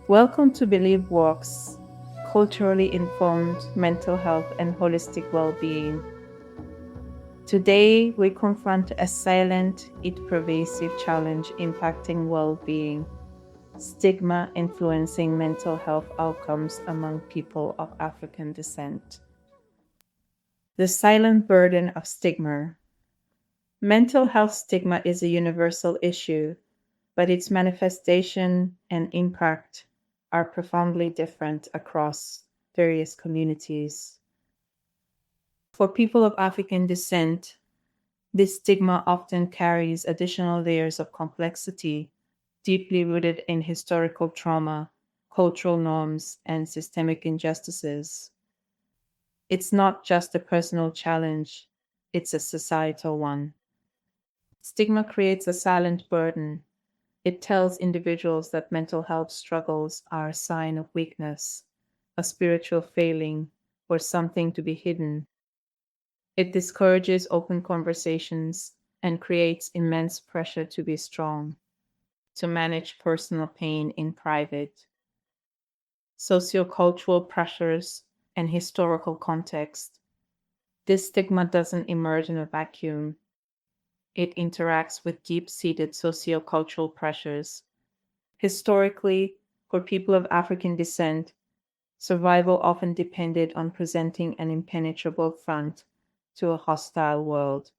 Welcome to Believe Walks, culturally informed mental health and holistic well being. Today, we confront a silent yet pervasive challenge impacting well being: stigma influencing mental health outcomes among people of African descent. The silent burden of stigma. Mental health stigma is a universal issue, but its manifestation and impact are profoundly different across various communities. For people of African descent, this stigma often carries additional layers of complexity, deeply rooted in historical trauma, cultural norms, and systemic injustices. It's not just a personal challenge, it's a societal one. Stigma creates a silent burden. It tells individuals that mental health struggles are a sign of weakness, a spiritual failing, or something to be hidden. It discourages open conversations and creates immense pressure to be strong, to manage personal pain in private. Sociocultural pressures and historical context. This stigma doesn't emerge in a vacuum. It interacts with deep seated sociocultural pressures. Historically, for people of African descent, survival often depended on presenting an impenetrable front to a hostile world.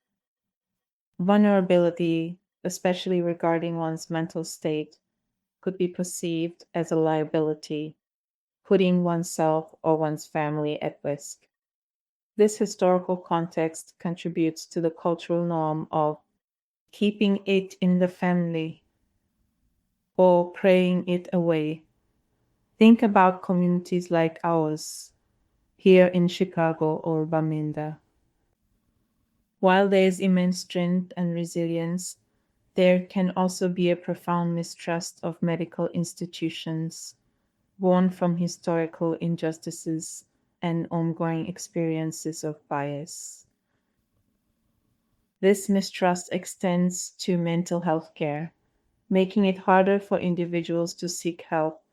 Vulnerability, especially regarding one's mental state, could be perceived as a liability, putting oneself or one's family at risk. This historical context contributes to the cultural norm of keeping it in the family or praying it away. Think about communities like ours here in Chicago or Bamenda. While there is immense strength and resilience, there can also be a profound mistrust of medical institutions, born from historical injustices and ongoing experiences of bias. This mistrust extends to mental health care, making it harder for individuals to seek help,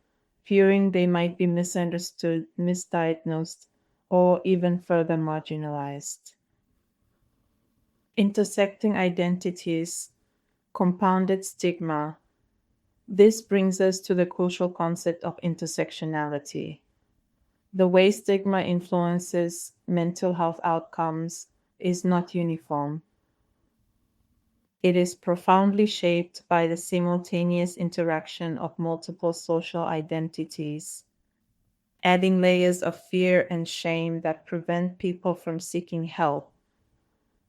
fearing they might be misunderstood, misdiagnosed, or even further marginalized. Intersecting identities, compounded stigma. This brings us to the crucial concept of intersectionality. The way stigma influences mental health outcomes is not uniform. It is profoundly shaped by the simultaneous interaction of multiple social identities, adding layers of fear and shame that prevent people from seeking help.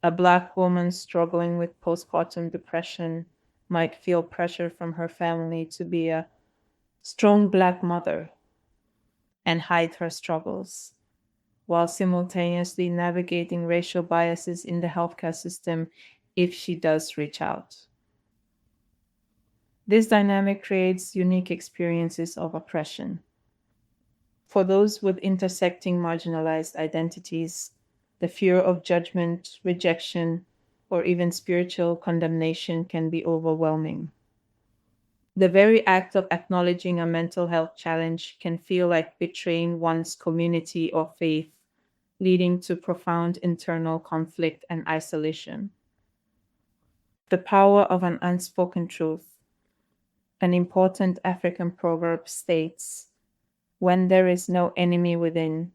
A Black woman struggling with postpartum depression might feel pressure from her family to be a strong Black mother and hide her struggles, while simultaneously navigating racial biases in the healthcare system if she does reach out. This dynamic creates unique experiences of oppression. For those with intersecting marginalized identities, the fear of judgment, rejection, or even spiritual condemnation can be overwhelming. The very act of acknowledging a mental health challenge can feel like betraying one's community or faith, leading to profound internal conflict and isolation. The power of an unspoken truth. An important African proverb states, "When there is no enemy within,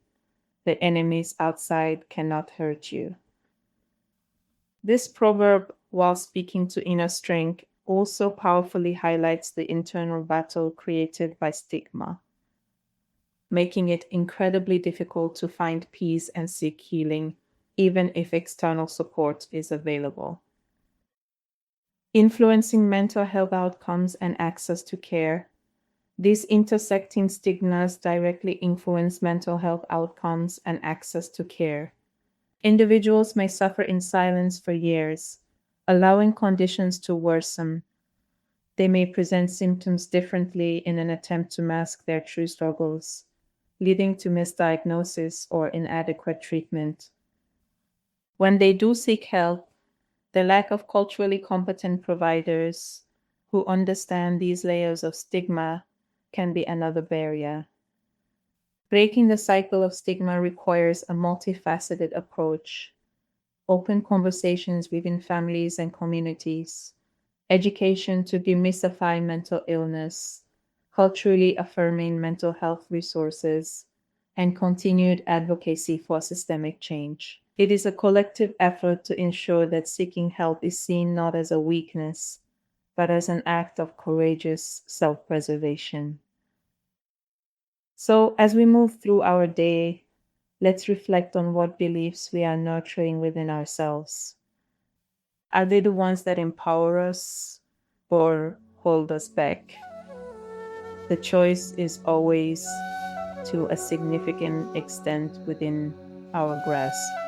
the enemies outside cannot hurt you." This proverb, while speaking to inner strength, also powerfully highlights the internal battle created by stigma, making it incredibly difficult to find peace and seek healing, even if external support is available. Influencing mental health outcomes and access to care. These intersecting stigmas directly influence mental health outcomes and access to care. Individuals may suffer in silence for years, allowing conditions to worsen. They may present symptoms differently in an attempt to mask their true struggles, leading to misdiagnosis or inadequate treatment. When they do seek help, the lack of culturally competent providers who understand these layers of stigma can be another barrier. Breaking the cycle of stigma requires a multifaceted approach, open conversations within families and communities, education to demystify mental illness, culturally affirming mental health resources, and continued advocacy for systemic change. It is a collective effort to ensure that seeking help is seen not as a weakness, but as an act of courageous self preservation. So, as we move through our day, let's reflect on what beliefs we are nurturing within ourselves. Are they the ones that empower us or hold us back? The choice is always to a significant extent within our grasp.